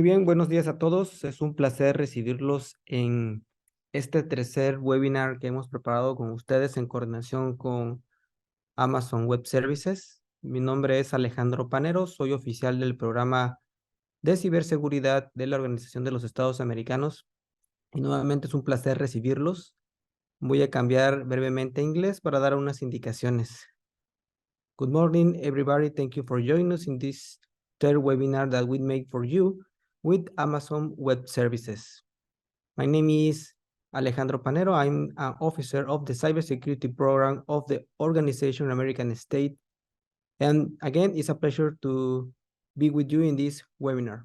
Muy bien, buenos días a todos. Es un placer recibirlos en este tercer webinar que hemos preparado con ustedes en coordinación con Amazon Web Services. Mi nombre es Alejandro Panero, soy oficial del programa de ciberseguridad de la Organización de los Estados Americanos y nuevamente es un placer recibirlos. Voy a cambiar brevemente a inglés para dar unas indicaciones. Good morning, everybody. Thank you for joining us in this third webinar that we make for you with Amazon Web Services. My name is Alejandro Panero. I'm an officer of the cybersecurity program of the organization American State. And again, it's a pleasure to be with you in this webinar.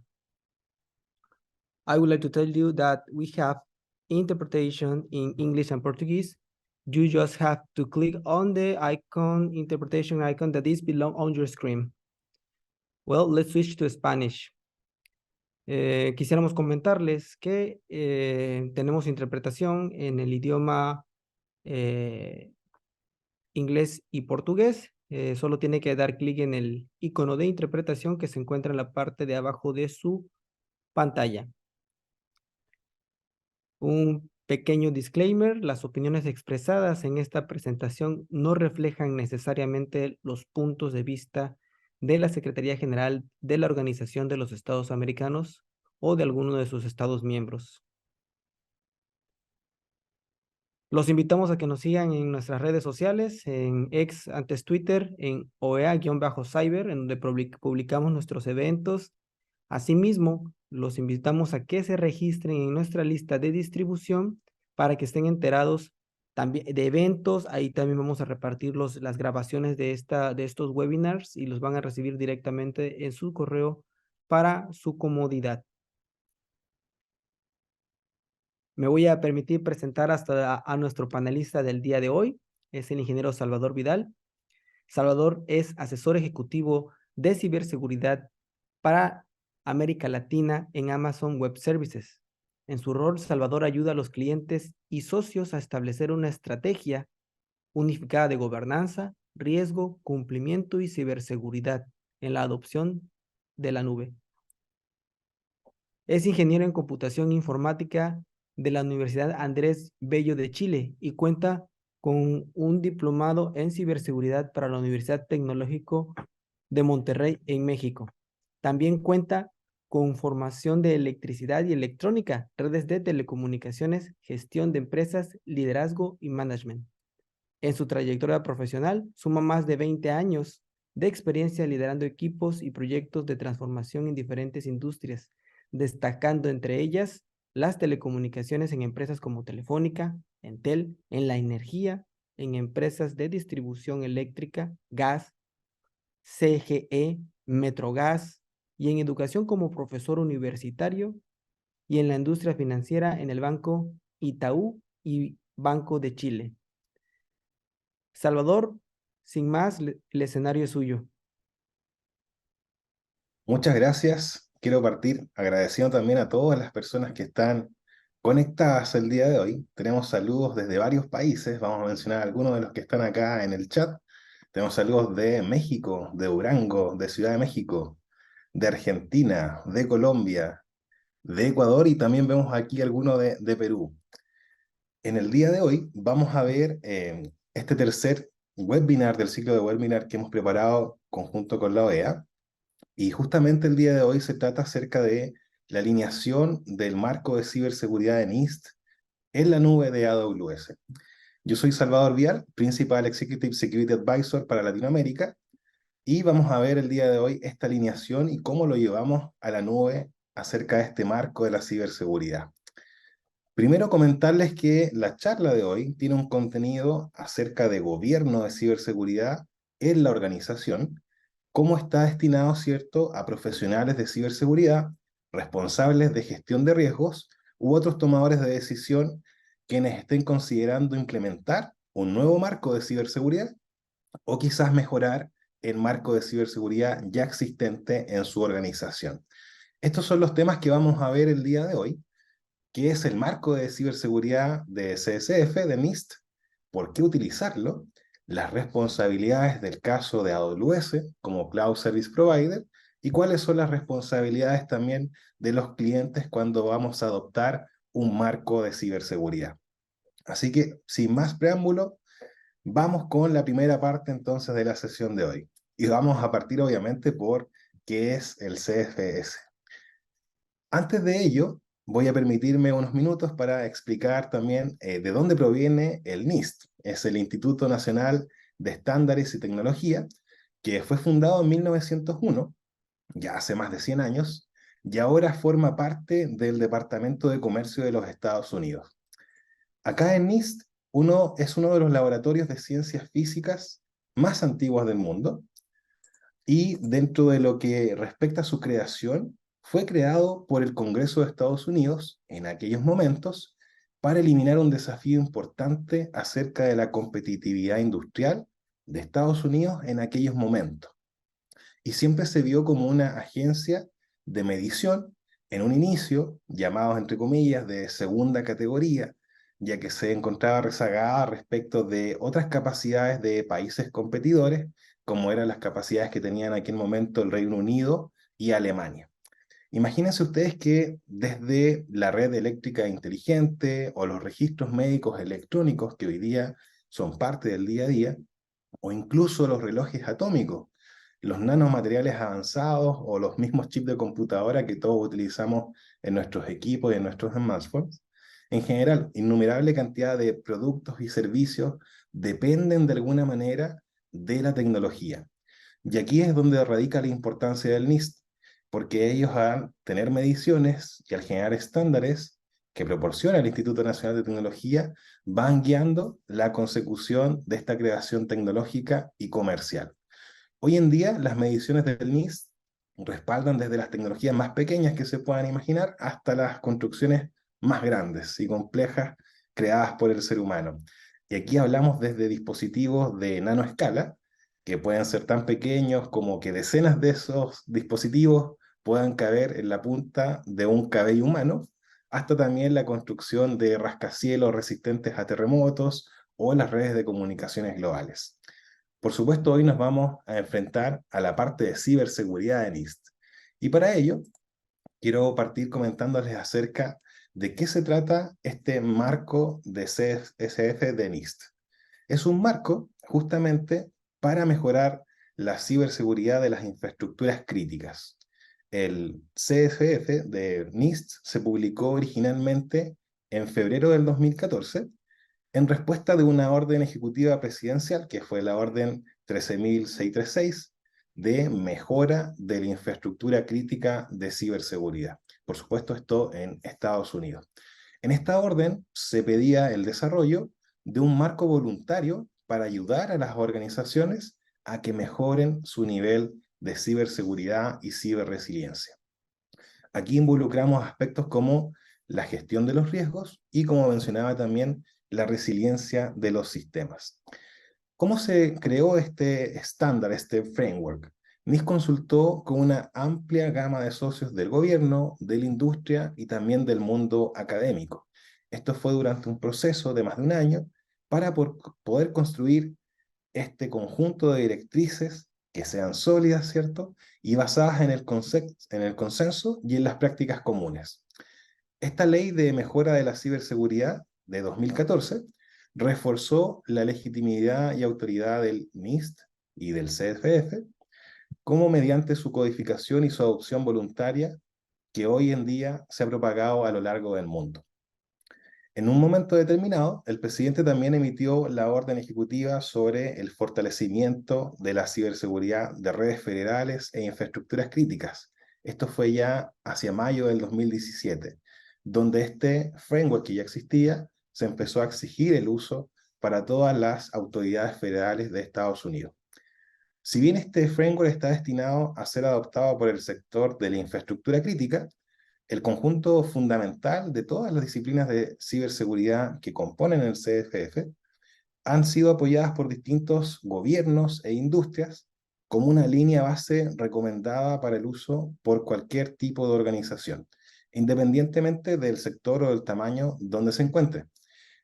I would like to tell you that we have interpretation in English and Portuguese. You just have to click on the icon, interpretation icon that is below on your screen. Well, let's switch to Spanish. Quisiéramos comentarles que tenemos interpretación en el idioma inglés y portugués. Solo tiene que dar clic en el icono de interpretación que se encuentra en la parte de abajo de su pantalla. Un pequeño disclaimer: las opiniones expresadas en esta presentación no reflejan necesariamente los puntos de vista de la Secretaría General de la Organización de los Estados Americanos o de alguno de sus Estados miembros. Los invitamos a que nos sigan en nuestras redes sociales, en X, antes Twitter, en OEA-Cyber, en donde publicamos nuestros eventos. Asimismo, los invitamos a que se registren en nuestra lista de distribución para que estén enterados también de eventos. Ahí también vamos a repartir las grabaciones de estos webinars y los van a recibir directamente en su correo para su comodidad. Me voy a permitir presentar a nuestro panelista del día de hoy. Es el ingeniero Salvador Vidal. Salvador es asesor ejecutivo de ciberseguridad para América Latina en Amazon Web Services. En su rol, Salvador ayuda a los clientes y socios a establecer una estrategia unificada de gobernanza, riesgo, cumplimiento y ciberseguridad en la adopción de la nube. Es ingeniero en computación informática de la Universidad Andrés Bello de Chile y cuenta con un diplomado en ciberseguridad para la Universidad Tecnológico de Monterrey en México. También cuenta con formación de electricidad y electrónica, redes de telecomunicaciones, gestión de empresas, liderazgo y management. En su trayectoria profesional suma más de 20 años de experiencia liderando equipos y proyectos de transformación en diferentes industrias, destacando entre ellas las telecomunicaciones en empresas como Telefónica, Entel, en la energía, en empresas de distribución eléctrica, gas, CGE, Metrogas, y en educación como profesor universitario, y en la industria financiera en el Banco Itaú y Banco de Chile. Salvador, sin más, el escenario es suyo. Muchas gracias. Quiero partir agradeciendo también a todas las personas que están conectadas el día de hoy. Tenemos saludos desde varios países. Vamos a mencionar algunos de los que están acá en el chat. Tenemos saludos de México, de Durango, de Ciudad de México, de Argentina, de Colombia, de Ecuador, y también vemos aquí algunos de Perú. En el día de hoy vamos a ver este tercer webinar del ciclo de webinar que hemos preparado conjunto con la OEA. Y justamente el día de hoy se trata acerca de la alineación del marco de ciberseguridad de NIST en la nube de AWS. Yo soy Salvador Vial, Principal Executive Security Advisor para Latinoamérica, y vamos a ver el día de hoy esta alineación y cómo lo llevamos a la nube acerca de este marco de la ciberseguridad. Primero comentarles que la charla de hoy tiene un contenido acerca de gobierno de ciberseguridad en la organización, cómo está destinado, ¿cierto?, a profesionales de ciberseguridad, responsables de gestión de riesgos u otros tomadores de decisión quienes estén considerando implementar un nuevo marco de ciberseguridad o quizás mejorar el marco de ciberseguridad ya existente en su organización. Estos son los temas que vamos a ver el día de hoy. ¿Qué es el marco de ciberseguridad de CSF, de NIST? ¿Por qué utilizarlo? Las responsabilidades del caso de AWS como Cloud Service Provider y cuáles son las responsabilidades también de los clientes cuando vamos a adoptar un marco de ciberseguridad. Así que, sin más preámbulo, vamos con la primera parte entonces de la sesión de hoy. Y vamos a partir obviamente por qué es el CFS. Antes de ello, voy a permitirme unos minutos para explicar también de dónde proviene el NIST. Es el Instituto Nacional de Estándares y Tecnología, que fue fundado en 1901, ya hace más de 100 años, y ahora forma parte del Departamento de Comercio de los Estados Unidos. Acá en NIST, es uno de los laboratorios de ciencias físicas más antiguos del mundo, y dentro de lo que respecta a su creación, fue creado por el Congreso de Estados Unidos en aquellos momentos para eliminar un desafío importante acerca de la competitividad industrial de Estados Unidos en aquellos momentos. Y siempre se vio como una agencia de medición en un inicio, llamados entre comillas de segunda categoría, ya que se encontraba rezagada respecto de otras capacidades de países competidores, como eran las capacidades que tenían en aquel momento el Reino Unido y Alemania. Imagínense ustedes que desde la red eléctrica inteligente o los registros médicos electrónicos que hoy día son parte del día a día, o incluso los relojes atómicos, los nanomateriales avanzados o los mismos chips de computadora que todos utilizamos en nuestros equipos y en nuestros smartphones. En general, innumerable cantidad de productos y servicios dependen de alguna manera de la tecnología. Y aquí es donde radica la importancia del NIST, porque ellos al tener mediciones y al generar estándares que proporciona el Instituto Nacional de Tecnología, van guiando la consecución de esta creación tecnológica y comercial. Hoy en día, las mediciones del NIST respaldan desde las tecnologías más pequeñas que se puedan imaginar hasta las construcciones más grandes y complejas creadas por el ser humano. Y aquí hablamos desde dispositivos de nanoescala, que pueden ser tan pequeños como que decenas de esos dispositivos puedan caber en la punta de un cabello humano, hasta también la construcción de rascacielos resistentes a terremotos o las redes de comunicaciones globales. Por supuesto, hoy nos vamos a enfrentar a la parte de ciberseguridad de NIST. Y para ello, quiero partir comentándoles acerca de qué se trata este marco de CSF de NIST. Es un marco justamente para mejorar la ciberseguridad de las infraestructuras críticas. El CSF de NIST se publicó originalmente en febrero del 2014 en respuesta de una orden ejecutiva presidencial, que fue la orden 13.636, de mejora de la infraestructura crítica de ciberseguridad. Por supuesto, esto en Estados Unidos. En esta orden se pedía el desarrollo de un marco voluntario para ayudar a las organizaciones a que mejoren su nivel de ciberseguridad y ciberresiliencia. Aquí involucramos aspectos como la gestión de los riesgos y, como mencionaba también, la resiliencia de los sistemas. ¿Cómo se creó este estándar, este framework? NIST consultó con una amplia gama de socios del gobierno, de la industria y también del mundo académico. Esto fue durante un proceso de más de un año para poder construir este conjunto de directrices que sean sólidas, ¿cierto? Y basadas en el consenso y en las prácticas comunes. Esta ley de mejora de la ciberseguridad de 2014 reforzó la legitimidad y autoridad del NIST y del CFF, como mediante su codificación y su adopción voluntaria que hoy en día se ha propagado a lo largo del mundo. En un momento determinado, el presidente también emitió la orden ejecutiva sobre el fortalecimiento de la ciberseguridad de redes federales e infraestructuras críticas. Esto fue ya hacia mayo del 2017, donde este framework que ya existía se empezó a exigir el uso para todas las autoridades federales de Estados Unidos. Si bien este framework está destinado a ser adoptado por el sector de la infraestructura crítica, el conjunto fundamental de todas las disciplinas de ciberseguridad que componen el CFF han sido apoyadas por distintos gobiernos e industrias como una línea base recomendada para el uso por cualquier tipo de organización, independientemente del sector o del tamaño donde se encuentre.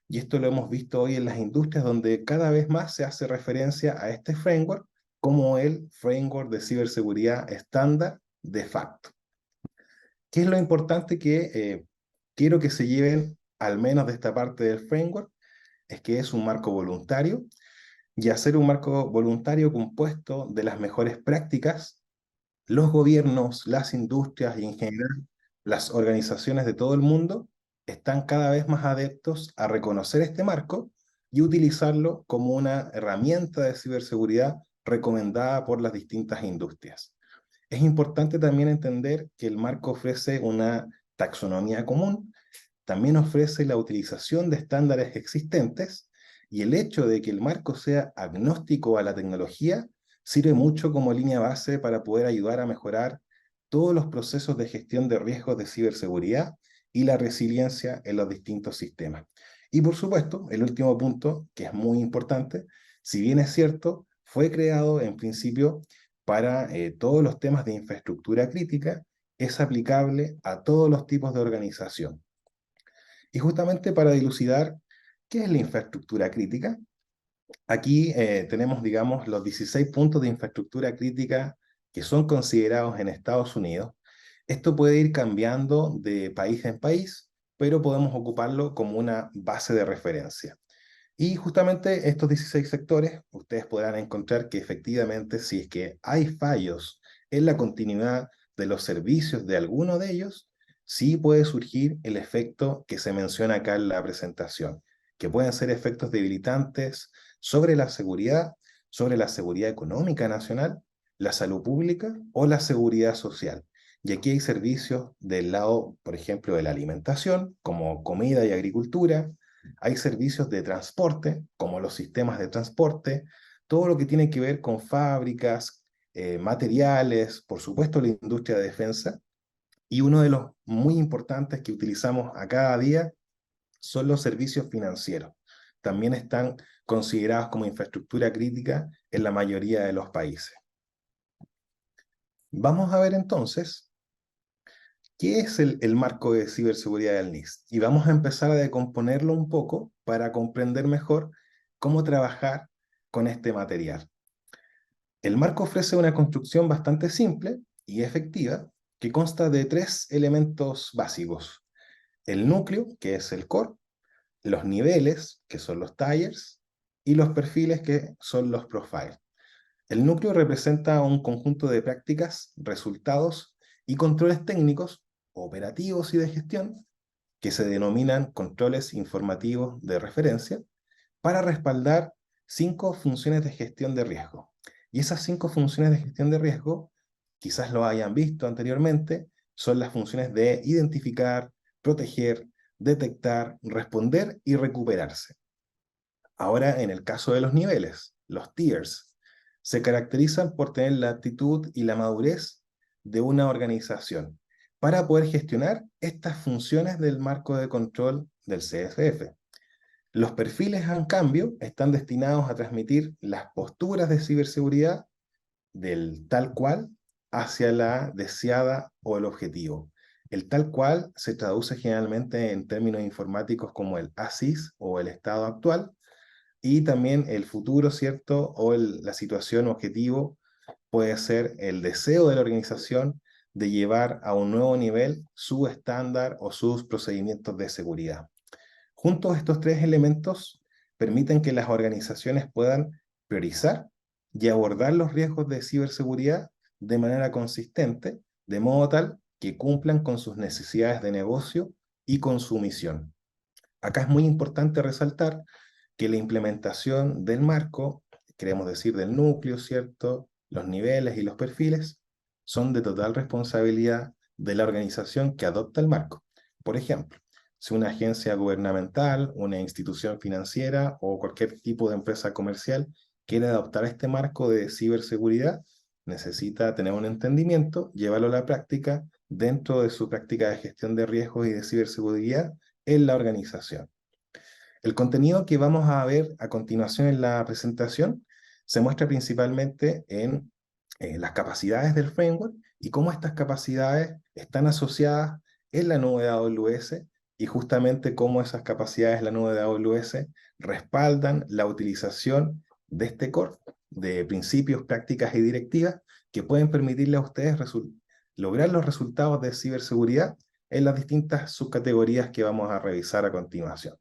Y esto lo hemos visto hoy en las industrias donde cada vez más se hace referencia a este framework como el framework de ciberseguridad estándar de facto. ¿Qué es lo importante que quiero que se lleven al menos de esta parte del framework? Es que es un marco voluntario, y hacer un marco voluntario compuesto de las mejores prácticas, los gobiernos, las industrias y en general las organizaciones de todo el mundo están cada vez más adeptos a reconocer este marco y utilizarlo como una herramienta de ciberseguridad recomendada por las distintas industrias. Es importante también entender que el marco ofrece una taxonomía común, también ofrece la utilización de estándares existentes, y el hecho de que el marco sea agnóstico a la tecnología sirve mucho como línea base para poder ayudar a mejorar todos los procesos de gestión de riesgos de ciberseguridad y la resiliencia en los distintos sistemas. Y por supuesto, el último punto, que es muy importante, si bien es cierto, fue creado en principio para todos los temas de infraestructura crítica, es aplicable a todos los tipos de organización. Y justamente para dilucidar qué es la infraestructura crítica, aquí tenemos, digamos, los 16 puntos de infraestructura crítica que son considerados en Estados Unidos. Esto puede ir cambiando de país en país, pero podemos ocuparlo como una base de referencia. Y justamente estos 16 sectores, ustedes podrán encontrar que efectivamente si es que hay fallos en la continuidad de los servicios de alguno de ellos, sí puede surgir el efecto que se menciona acá en la presentación, que pueden ser efectos debilitantes sobre la seguridad económica nacional, la salud pública o la seguridad social. Y aquí hay servicios del lado, por ejemplo, de la alimentación, como comida y agricultura. Hay servicios de transporte, como los sistemas de transporte, todo lo que tiene que ver con fábricas, materiales, por supuesto la industria de defensa, y uno de los muy importantes que utilizamos a cada día son los servicios financieros. También están considerados como infraestructura crítica en la mayoría de los países. Vamos a ver entonces qué es el marco de ciberseguridad del NIST y vamos a empezar a decomponerlo un poco para comprender mejor cómo trabajar con este material. El marco ofrece una construcción bastante simple y efectiva que consta de tres elementos básicos: el núcleo, que es el core, los niveles, que son los tiers, y los perfiles, que son los profiles. El núcleo representa un conjunto de prácticas, resultados y controles técnicos, operativos y de gestión, que se denominan controles informativos de referencia, para respaldar 5 funciones de gestión de riesgo. Y esas 5 funciones de gestión de riesgo, quizás lo hayan visto anteriormente, son las funciones de identificar, proteger, detectar, responder y recuperarse. Ahora, en el caso de los niveles, los tiers, se caracterizan por tener la actitud y la madurez de una organización para poder gestionar estas funciones del marco de control del CSF. Los perfiles, en cambio, están destinados a transmitir las posturas de ciberseguridad del tal cual hacia la deseada o el objetivo. El tal cual se traduce generalmente en términos informáticos como el ASIS o el estado actual, y también el futuro, ¿cierto? O la situación objetivo puede ser el deseo de la organización de llevar a un nuevo nivel su estándar o sus procedimientos de seguridad. Juntos, estos tres elementos permiten que las organizaciones puedan priorizar y abordar los riesgos de ciberseguridad de manera consistente, de modo tal que cumplan con sus necesidades de negocio y con su misión. Acá es muy importante resaltar que la implementación del marco, queremos decir del núcleo, ¿cierto? Los niveles y los perfiles son de total responsabilidad de la organización que adopta el marco. Por ejemplo, si una agencia gubernamental, una institución financiera o cualquier tipo de empresa comercial quiere adoptar este marco de ciberseguridad, necesita tener un entendimiento, llevarlo a la práctica dentro de su práctica de gestión de riesgos y de ciberseguridad en la organización. El contenido que vamos a ver a continuación en la presentación se muestra principalmente en las capacidades del framework y cómo estas capacidades están asociadas en la nube de AWS, y justamente cómo esas capacidades en la nube de AWS respaldan la utilización de este core de principios, prácticas y directivas que pueden permitirle a ustedes lograr los resultados de ciberseguridad en las distintas subcategorías que vamos a revisar a continuación.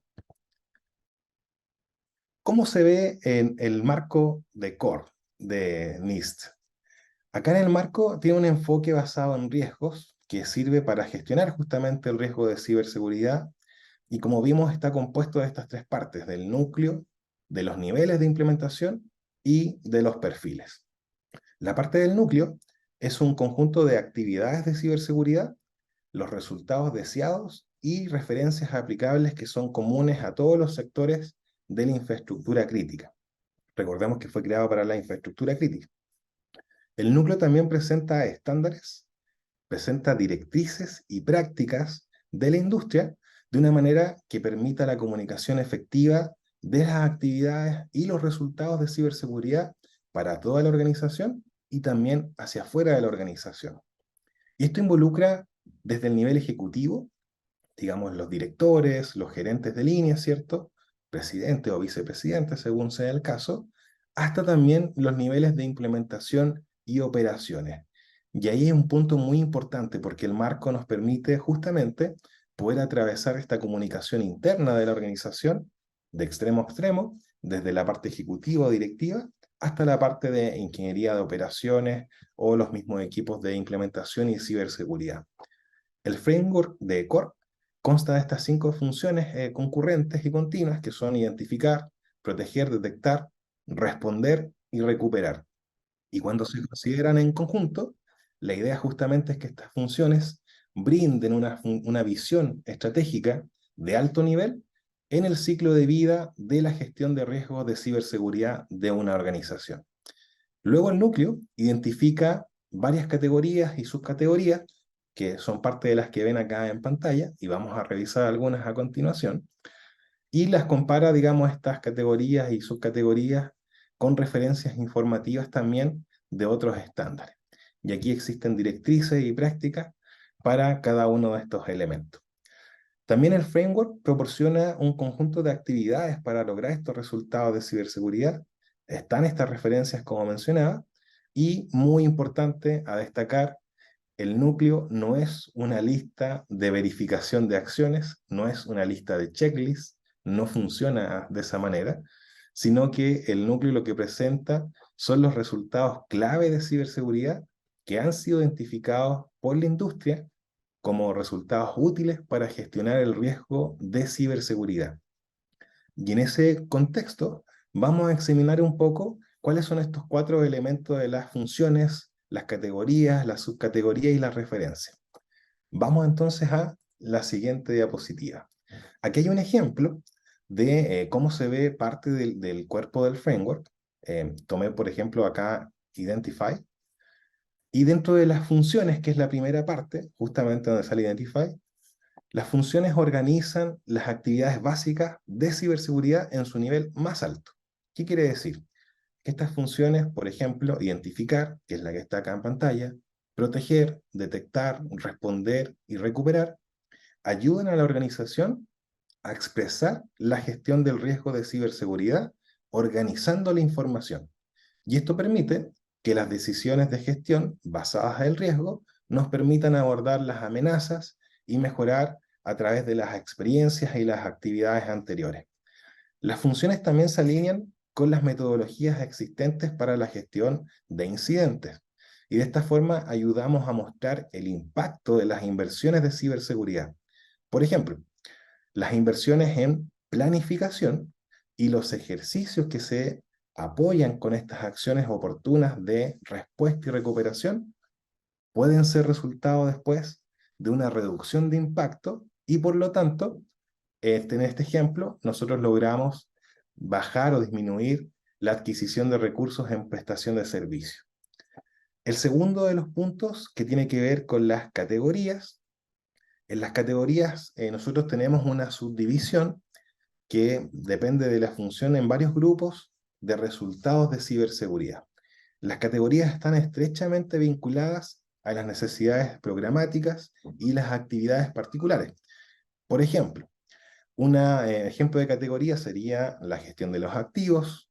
¿Cómo se ve en el marco de CORE de NIST? Acá en el marco tiene un enfoque basado en riesgos que sirve para gestionar justamente el riesgo de ciberseguridad y como vimos está compuesto de estas tres partes, del núcleo, de los niveles de implementación y de los perfiles. La parte del núcleo es un conjunto de actividades de ciberseguridad, los resultados deseados y referencias aplicables que son comunes a todos los sectores de la infraestructura crítica. Recordemos que fue creado para la infraestructura crítica. El núcleo también presenta estándares, presenta directrices y prácticas de la industria de una manera que permita la comunicación efectiva de las actividades y los resultados de ciberseguridad para toda la organización y también hacia afuera de la organización. Y esto involucra desde el nivel ejecutivo, digamos los directores, los gerentes de línea, ¿cierto? Presidente o vicepresidente, según sea el caso, hasta también los niveles de implementación y operaciones. Y ahí es un punto muy importante porque el marco nos permite justamente poder atravesar esta comunicación interna de la organización de extremo a extremo, desde la parte ejecutiva o directiva hasta la parte de ingeniería de operaciones o los mismos equipos de implementación y ciberseguridad. El framework de CORE consta de estas 5 funciones concurrentes y continuas que son identificar, proteger, detectar, responder y recuperar. Y cuando se consideran en conjunto, la idea justamente es que estas funciones brinden una visión estratégica de alto nivel en el ciclo de vida de la gestión de riesgos de ciberseguridad de una organización. Luego el núcleo identifica varias categorías y subcategorías que son parte de las que ven acá en pantalla y vamos a revisar algunas a continuación y las compara, digamos, estas categorías y subcategorías con referencias informativas también de otros estándares. Y aquí existen directrices y prácticas para cada uno de estos elementos. También el framework proporciona un conjunto de actividades para lograr estos resultados de ciberseguridad. Están estas referencias como mencionaba y muy importante a destacar, el núcleo no es una lista de verificación de acciones, no es una lista de checklists, no funciona de esa manera, sino que el núcleo lo que presenta son los resultados clave de ciberseguridad que han sido identificados por la industria como resultados útiles para gestionar el riesgo de ciberseguridad. Y en ese contexto vamos a examinar un poco cuáles son estos 4 elementos de las funciones, las categorías, las subcategorías y las referencias. Vamos entonces a la siguiente diapositiva. Aquí hay un ejemplo de cómo se ve parte del cuerpo del framework. Tomé, por ejemplo, acá Identify. Y dentro de las funciones, que es la primera parte, justamente donde sale Identify, las funciones organizan las actividades básicas de ciberseguridad en su nivel más alto. ¿Qué quiere decir? Que estas funciones, por ejemplo, identificar, que es la que está acá en pantalla, proteger, detectar, responder y recuperar, ayudan a la organización a expresar la gestión del riesgo de ciberseguridad organizando la información. Y esto permite que las decisiones de gestión basadas en el riesgo nos permitan abordar las amenazas y mejorar a través de las experiencias y las actividades anteriores. Las funciones también se alinean con las metodologías existentes para la gestión de incidentes. Y de esta forma ayudamos a mostrar el impacto de las inversiones de ciberseguridad. Por ejemplo, las inversiones en planificación y los ejercicios que se apoyan con estas acciones oportunas de respuesta y recuperación pueden ser resultado después de una reducción de impacto y por lo tanto, en este ejemplo, nosotros logramos bajar o disminuir la adquisición de recursos en prestación de servicio. El segundo de los puntos que tiene que ver con las categorías. En las categorías nosotros tenemos una subdivisión que depende de la función en varios grupos de resultados de ciberseguridad. Las categorías están estrechamente vinculadas a las necesidades programáticas y las actividades particulares. Por ejemplo, un ejemplo de categoría sería la gestión de los activos,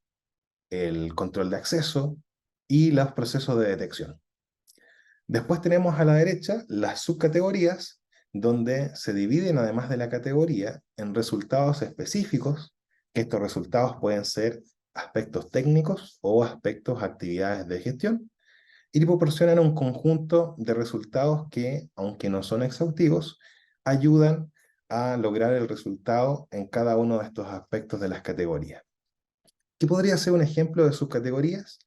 el control de acceso y los procesos de detección. Después tenemos a la derecha las subcategorías, donde se dividen, además de la categoría, en resultados específicos, que estos resultados pueden ser aspectos técnicos o aspectos actividades de gestión, y proporcionan un conjunto de resultados que, aunque no son exhaustivos, ayudan a lograr el resultado en cada uno de estos aspectos de las categorías. ¿Qué podría ser un ejemplo de subcategorías?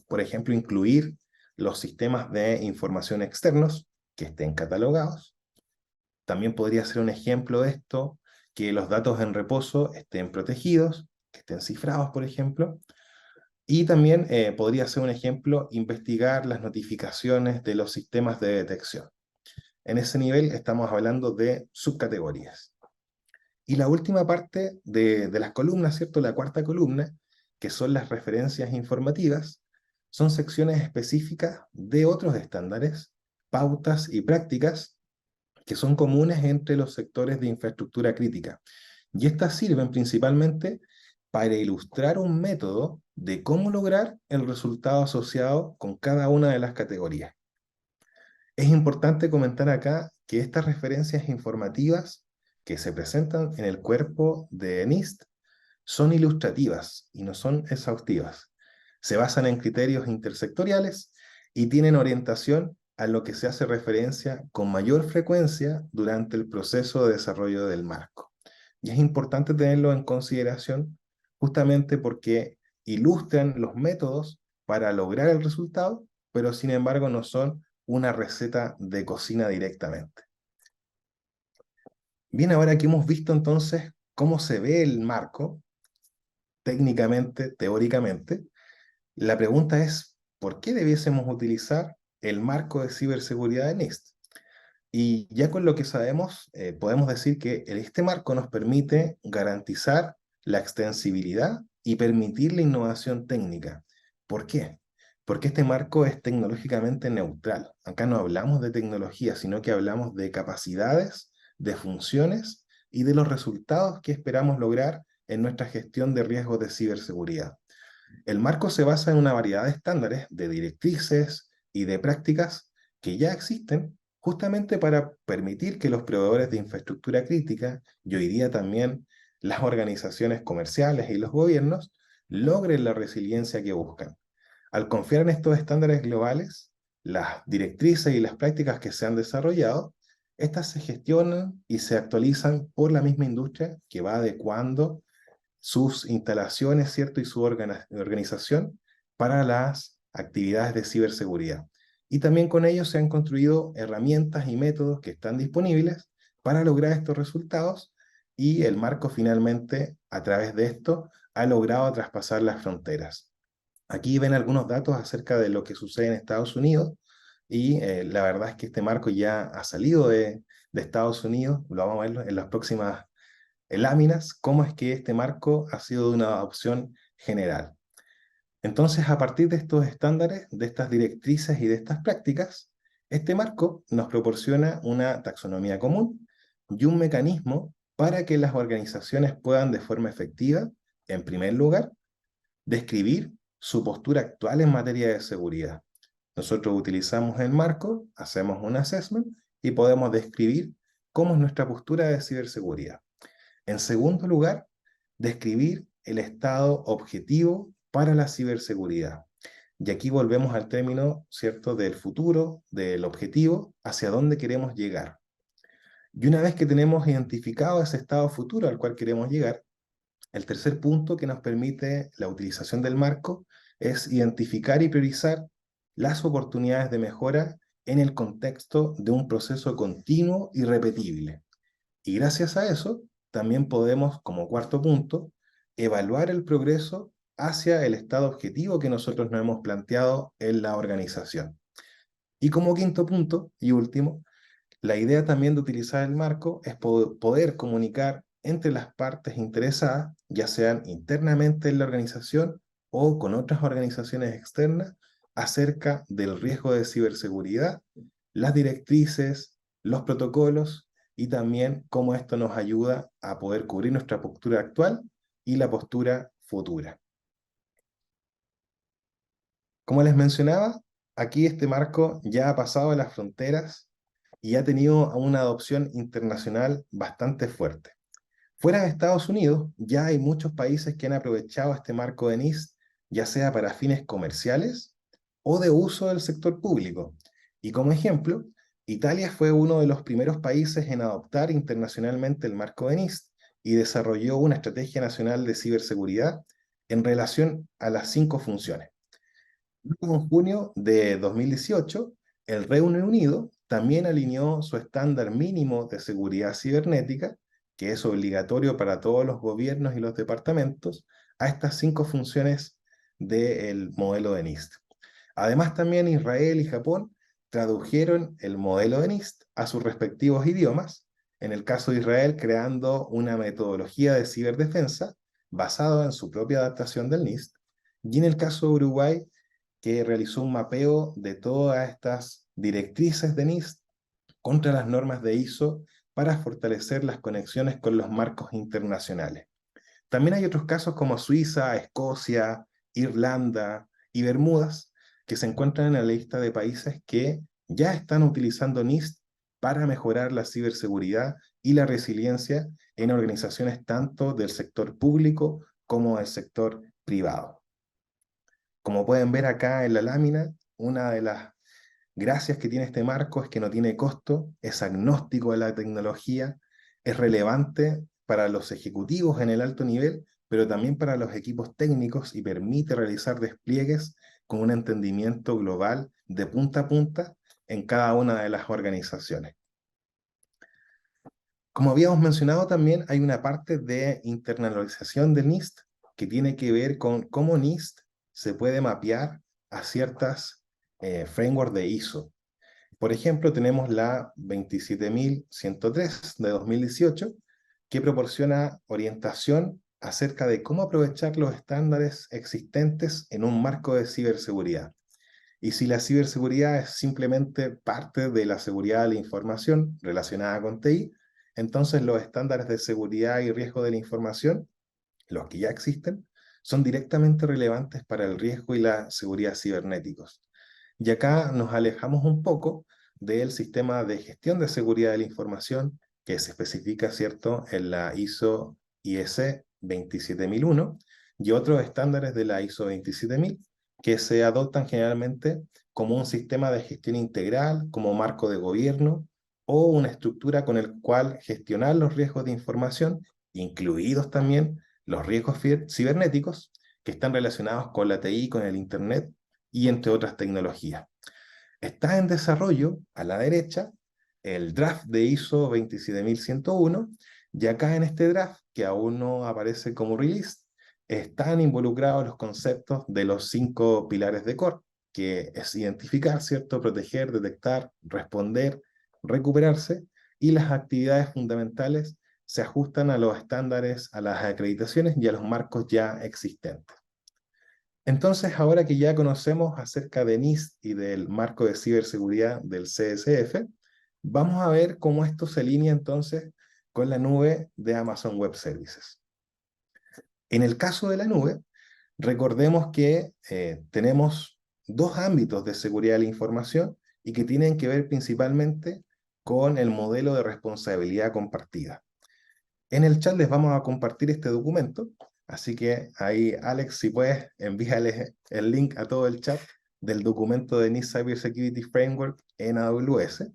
Por ejemplo, incluir los sistemas de información externos que estén catalogados. También podría ser un ejemplo de esto que los datos en reposo estén protegidos, que estén cifrados, por ejemplo. Y también podría ser un ejemplo investigar las notificaciones de los sistemas de detección. En ese nivel estamos hablando de subcategorías. Y la última parte de las columnas, ¿cierto? La cuarta columna, que son las referencias informativas, son secciones específicas de otros estándares, pautas y prácticas que son comunes entre los sectores de infraestructura crítica. Y estas sirven principalmente para ilustrar un método de cómo lograr el resultado asociado con cada una de las categorías. Es importante comentar acá que estas referencias informativas que se presentan en el cuerpo de NIST son ilustrativas y no son exhaustivas. Se basan en criterios intersectoriales y tienen orientación a lo que se hace referencia con mayor frecuencia durante el proceso de desarrollo del marco. Y es importante tenerlo en consideración justamente porque ilustran los métodos para lograr el resultado, pero sin embargo no son una receta de cocina directamente. Bien, ahora que hemos visto entonces cómo se ve el marco, técnicamente, teóricamente, la pregunta es, ¿por qué debiésemos utilizar el marco de ciberseguridad de NIST? Y ya con lo que sabemos, podemos decir que este marco nos permite garantizar la extensibilidad y permitir la innovación técnica. ¿Por qué? Porque este marco es tecnológicamente neutral. Acá no hablamos de tecnología, sino que hablamos de capacidades, de funciones y de los resultados que esperamos lograr en nuestra gestión de riesgos de ciberseguridad. El marco se basa en una variedad de estándares, de directrices y de prácticas que ya existen justamente para permitir que los proveedores de infraestructura crítica y hoy día también las organizaciones comerciales y los gobiernos logren la resiliencia que buscan. Al confiar en estos estándares globales, las directrices y las prácticas que se han desarrollado, estas se gestionan y se actualizan por la misma industria que va adecuando sus instalaciones, ¿cierto? Y su organización para las actividades de ciberseguridad. Y también con ellos se han construido herramientas y métodos que están disponibles para lograr estos resultados y el marco finalmente, a través de esto, ha logrado traspasar las fronteras. Aquí ven algunos datos acerca de lo que sucede en Estados Unidos y la verdad es que este marco ya ha salido de Estados Unidos, lo vamos a ver en las próximas láminas, cómo es que este marco ha sido de una adopción general. Entonces, a partir de estos estándares, de estas directrices y de estas prácticas, este marco nos proporciona una taxonomía común y un mecanismo para que las organizaciones puedan de forma efectiva, en primer lugar, describir su postura actual en materia de seguridad. Nosotros utilizamos el marco, hacemos un assessment y podemos describir cómo es nuestra postura de ciberseguridad. En segundo lugar, describir el estado objetivo para la ciberseguridad. Y aquí volvemos al término, ¿cierto?, del futuro, del objetivo, hacia dónde queremos llegar. Y una vez que tenemos identificado ese estado futuro al cual queremos llegar, el tercer punto que nos permite la utilización del marco es identificar y priorizar las oportunidades de mejora en el contexto de un proceso continuo y repetible. Y gracias a eso, también podemos, como cuarto punto, evaluar el progreso hacia el estado objetivo que nosotros nos hemos planteado en la organización. Y como quinto punto y último, la idea también de utilizar el marco es poder comunicar entre las partes interesadas, ya sean internamente en la organización o con otras organizaciones externas, acerca del riesgo de ciberseguridad, las directrices, los protocolos y también cómo esto nos ayuda a poder cubrir nuestra postura actual y la postura futura. Como les mencionaba, aquí este marco ya ha pasado las fronteras y ha tenido una adopción internacional bastante fuerte. Fuera de Estados Unidos, ya hay muchos países que han aprovechado este marco de NIST, ya sea para fines comerciales o de uso del sector público. Y como ejemplo, Italia fue uno de los primeros países en adoptar internacionalmente el marco de NIST y desarrolló una estrategia nacional de ciberseguridad en relación a las 5 funciones. Luego, en junio de 2018, el Reino Unido también alineó su estándar mínimo de seguridad cibernética, que es obligatorio para todos los gobiernos y los departamentos, a estas 5 funciones del modelo de NIST. Además, también Israel y Japón tradujeron el modelo de NIST a sus respectivos idiomas, en el caso de Israel creando una metodología de ciberdefensa basada en su propia adaptación del NIST, y en el caso de Uruguay que realizó un mapeo de todas estas directrices de NIST contra las normas de ISO para fortalecer las conexiones con los marcos internacionales. También hay otros casos como Suiza, Escocia, Irlanda y Bermudas, que se encuentran en la lista de países que ya están utilizando NIST para mejorar la ciberseguridad y la resiliencia en organizaciones tanto del sector público como del sector privado. Como pueden ver acá en la lámina, una de las gracias que tiene este marco es que no tiene costo, es agnóstico de la tecnología, es relevante para los ejecutivos en el alto nivel, pero también para los equipos técnicos y permite realizar despliegues con un entendimiento global de punta a punta en cada una de las organizaciones. Como habíamos mencionado también, hay una parte de internalización del NIST que tiene que ver con cómo NIST se puede mapear a ciertas frameworks de ISO. Por ejemplo, tenemos la 27103 de 2018, que proporciona orientación acerca de cómo aprovechar los estándares existentes en un marco de ciberseguridad. Y si la ciberseguridad es simplemente parte de la seguridad de la información relacionada con TI, entonces los estándares de seguridad y riesgo de la información, los que ya existen, son directamente relevantes para el riesgo y la seguridad cibernéticos. Y acá nos alejamos un poco del sistema de gestión de seguridad de la información que se especifica, ¿cierto?, en la ISO IEC 27001 y otros estándares de la ISO 27000 que se adoptan generalmente como un sistema de gestión integral, como marco de gobierno o una estructura con el cual gestionar los riesgos de información, incluidos también los riesgos cibernéticos que están relacionados con la TI, con el Internet y entre otras tecnologías. Está en desarrollo a la derecha el draft de ISO 27101 y acá en este draft, que aún no aparece como release, están involucrados los conceptos de los 5 pilares de core, que es identificar, ¿cierto?, proteger, detectar, responder, recuperarse, y las actividades fundamentales se ajustan a los estándares, a las acreditaciones y a los marcos ya existentes. Entonces, ahora que ya conocemos acerca de NIST y del marco de ciberseguridad del CSF, vamos a ver cómo esto se alinea entonces con la nube de Amazon Web Services. En el caso de la nube, recordemos que tenemos 2 ámbitos de seguridad de la información y que tienen que ver principalmente con el modelo de responsabilidad compartida. En el chat les vamos a compartir este documento, así que ahí, Alex, si puedes, envíale el link a todo el chat del documento de NIST Cybersecurity Framework en AWS.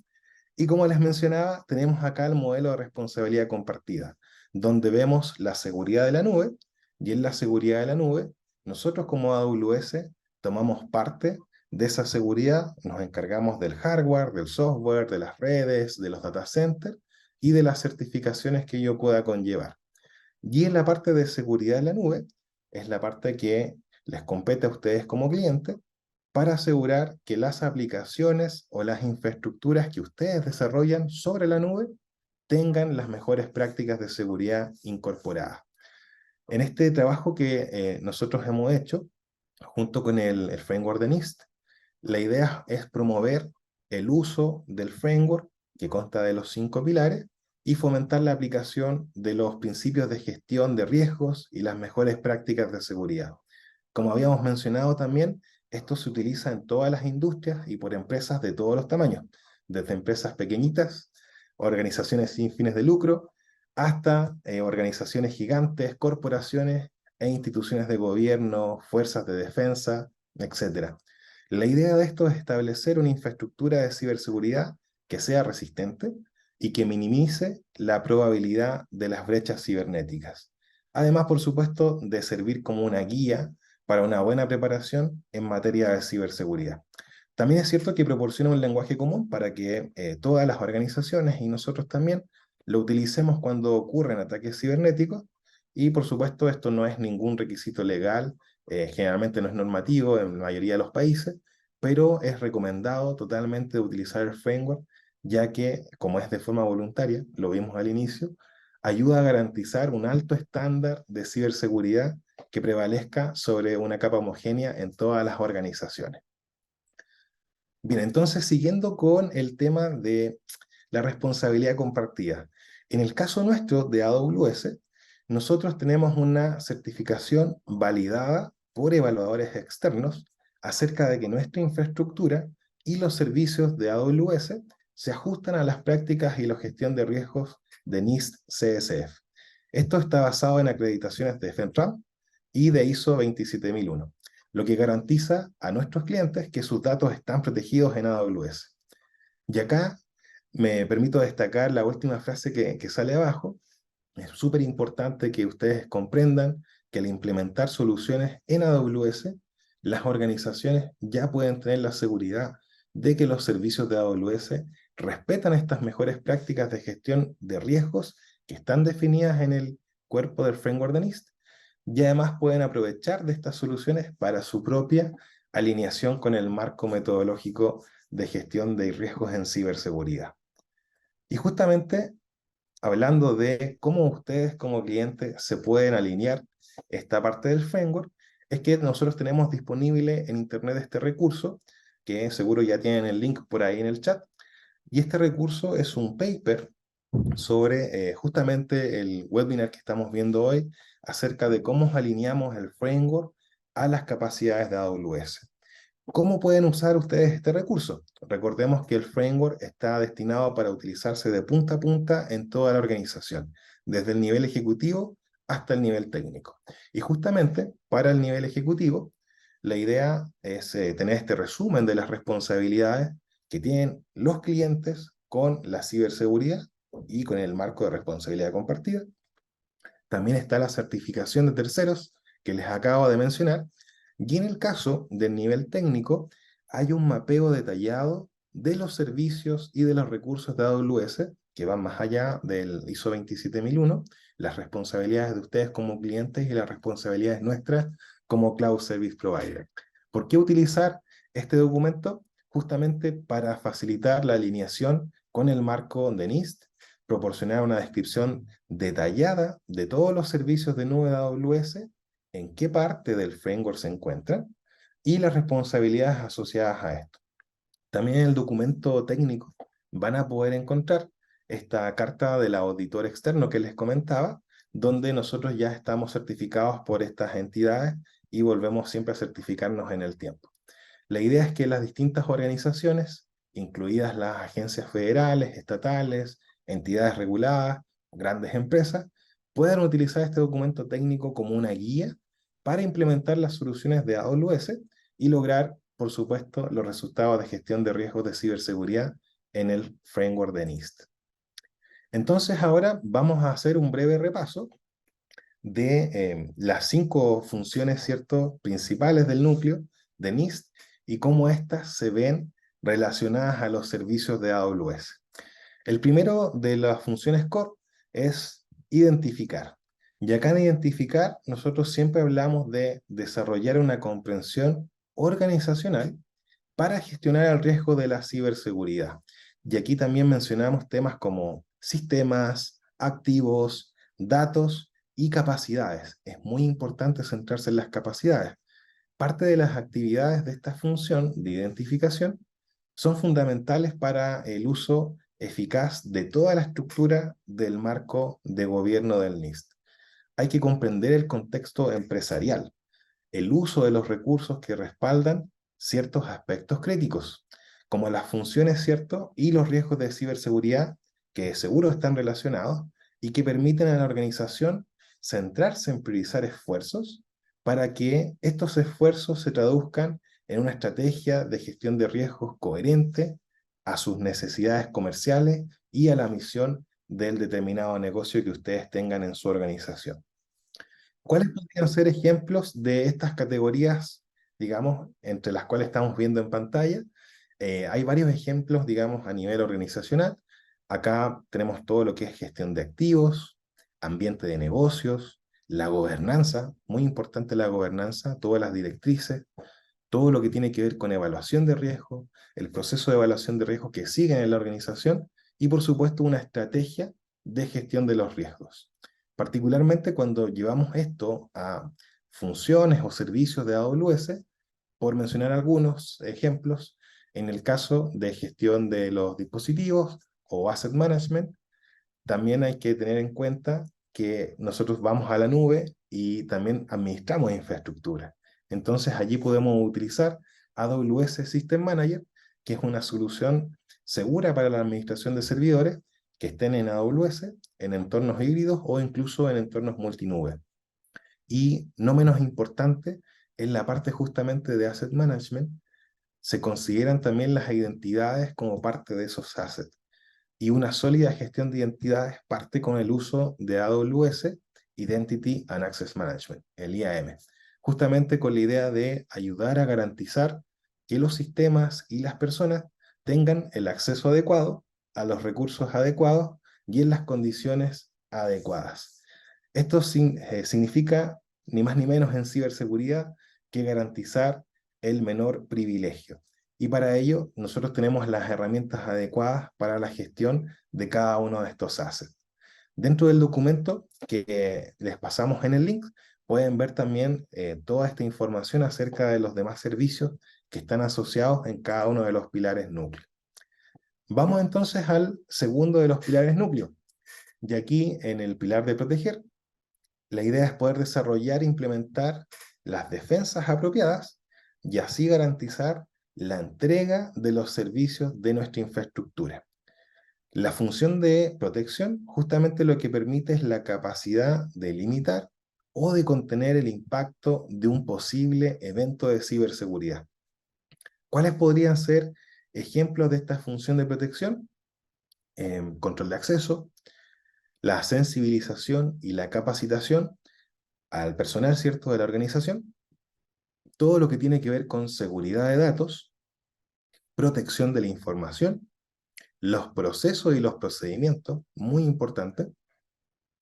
Y como les mencionaba, tenemos acá el modelo de responsabilidad compartida, donde vemos la seguridad de la nube, y en la seguridad de la nube, nosotros como AWS tomamos parte de esa seguridad, nos encargamos del hardware, del software, de las redes, de los data centers, y de las certificaciones que ello pueda conllevar. Y en la parte de seguridad de la nube, es la parte que les compete a ustedes como cliente para asegurar que las aplicaciones o las infraestructuras que ustedes desarrollan sobre la nube tengan las mejores prácticas de seguridad incorporadas. En este trabajo que nosotros hemos hecho, junto con el framework de NIST, la idea es promover el uso del framework que consta de los 5 pilares y fomentar la aplicación de los principios de gestión de riesgos y las mejores prácticas de seguridad. Como habíamos mencionado también, Esto se utiliza en todas las industrias y por empresas de todos los tamaños, desde empresas pequeñitas, organizaciones sin fines de lucro, hasta organizaciones gigantes, corporaciones e instituciones de gobierno, fuerzas de defensa, etcétera. La idea de esto es establecer una infraestructura de ciberseguridad que sea resistente y que minimice la probabilidad de las brechas cibernéticas. Además, por supuesto, de servir como una guía para una buena preparación en materia de ciberseguridad. También es cierto que proporciona un lenguaje común para que todas las organizaciones y nosotros también lo utilicemos cuando ocurren ataques cibernéticos y por supuesto esto no es ningún requisito legal, generalmente no es normativo en la mayoría de los países, pero es recomendado totalmente utilizar el framework ya que como es de forma voluntaria, lo vimos al inicio, ayuda a garantizar un alto estándar de ciberseguridad que prevalezca sobre una capa homogénea en todas las organizaciones. Bien, entonces siguiendo con el tema de la responsabilidad compartida. En el caso nuestro de AWS, nosotros tenemos una certificación validada por evaluadores externos acerca de que nuestra infraestructura y los servicios de AWS se ajustan a las prácticas y la gestión de riesgos de NIST CSF. Esto está basado en acreditaciones de FedRAMP y de ISO 27001, lo que garantiza a nuestros clientes que sus datos están protegidos en AWS. Y acá me permito destacar la última frase que sale abajo. Es súper importante que ustedes comprendan que al implementar soluciones en AWS, las organizaciones ya pueden tener la seguridad de que los servicios de AWS respetan estas mejores prácticas de gestión de riesgos que están definidas en el cuerpo del framework de NIST y además pueden aprovechar de estas soluciones para su propia alineación con el marco metodológico de gestión de riesgos en ciberseguridad. Y justamente hablando de cómo ustedes como clientes se pueden alinear esta parte del framework, es que nosotros tenemos disponible en internet este recurso, que seguro ya tienen el link por ahí en el chat, y este recurso es un paper sobre justamente el webinar que estamos viendo hoy acerca de cómo alineamos el framework a las capacidades de AWS. ¿Cómo pueden usar ustedes este recurso? Recordemos que el framework está destinado para utilizarse de punta a punta en toda la organización, desde el nivel ejecutivo hasta el nivel técnico. Y justamente para el nivel ejecutivo, la idea es tener este resumen de las responsabilidades que tienen los clientes con la ciberseguridad y con el marco de responsabilidad compartida. También está la certificación de terceros que les acabo de mencionar. Y en el caso del nivel técnico, hay un mapeo detallado de los servicios y de los recursos de AWS que van más allá del ISO 27001, las responsabilidades de ustedes como clientes y las responsabilidades nuestras como Cloud Service Provider. ¿Por qué utilizar este documento? Justamente para facilitar la alineación con el marco de NIST, proporcionar una descripción detallada de todos los servicios de nube de AWS, en qué parte del framework se encuentran y las responsabilidades asociadas a esto. También en el documento técnico van a poder encontrar esta carta del auditor externo que les comentaba, donde nosotros ya estamos certificados por estas entidades y volvemos siempre a certificarnos en el tiempo. La idea es que las distintas organizaciones, incluidas las agencias federales, estatales, entidades reguladas, grandes empresas, puedan utilizar este documento técnico como una guía para implementar las soluciones de AWS y lograr, por supuesto, los resultados de gestión de riesgos de ciberseguridad en el framework de NIST. Entonces ahora vamos a hacer un breve repaso de las 5 funciones, ¿cierto?, principales del núcleo de NIST y cómo éstas se ven relacionadas a los servicios de AWS. El primero de las funciones core es identificar. Y acá en identificar, nosotros siempre hablamos de desarrollar una comprensión organizacional para gestionar el riesgo de la ciberseguridad. Y aquí también mencionamos temas como sistemas, activos, datos y capacidades. Es muy importante centrarse en las capacidades. Parte de las actividades de esta función de identificación son fundamentales para el uso eficaz de toda la estructura del marco de gobierno del NIST. Hay que comprender el contexto empresarial, el uso de los recursos que respaldan ciertos aspectos críticos, como las funciones, ¿cierto? Y los riesgos de ciberseguridad, que seguro están relacionados y que permiten a la organización centrarse en priorizar esfuerzos para que estos esfuerzos se traduzcan en una estrategia de gestión de riesgos coherente a sus necesidades comerciales y a la misión del determinado negocio que ustedes tengan en su organización. ¿Cuáles podrían ser ejemplos de estas categorías, digamos, entre las cuales estamos viendo en pantalla? Hay varios ejemplos, digamos, a nivel organizacional. Acá tenemos todo lo que es gestión de activos, ambiente de negocios, la gobernanza, muy importante la gobernanza, todas las directrices, todo lo que tiene que ver con evaluación de riesgo, el proceso de evaluación de riesgo que sigue en la organización y, por supuesto, una estrategia de gestión de los riesgos. Particularmente cuando llevamos esto a funciones o servicios de AWS, por mencionar algunos ejemplos, en el caso de gestión de los dispositivos o asset management, también hay que tener en cuenta que nosotros vamos a la nube y también administramos infraestructura. Entonces allí podemos utilizar AWS System Manager, que es una solución segura para la administración de servidores que estén en AWS, en entornos híbridos o incluso en entornos multinube. Y no menos importante, en la parte justamente de Asset Management, se consideran también las identidades como parte de esos assets y una sólida gestión de identidades parte con el uso de AWS Identity and Access Management, el IAM, justamente con la idea de ayudar a garantizar que los sistemas y las personas tengan el acceso adecuado a los recursos adecuados y en las condiciones adecuadas. Esto significa ni más ni menos en ciberseguridad que garantizar el menor privilegio. Y para ello, nosotros tenemos las herramientas adecuadas para la gestión de cada uno de estos assets. Dentro del documento que les pasamos en el link, pueden ver también toda esta información acerca de los demás servicios que están asociados en cada uno de los pilares núcleo. Vamos entonces al segundo de los pilares núcleo. Y aquí, en el pilar de proteger, la idea es poder desarrollar e implementar las defensas apropiadas y así garantizar la entrega de los servicios de nuestra infraestructura. La función de protección justamente lo que permite es la capacidad de limitar o de contener el impacto de un posible evento de ciberseguridad. ¿Cuáles podrían ser ejemplos de esta función de protección? Control de acceso, la sensibilización y la capacitación al personal, ¿cierto?, de la organización, todo lo que tiene que ver con seguridad de datos, protección de la información, los procesos y los procedimientos, muy importante,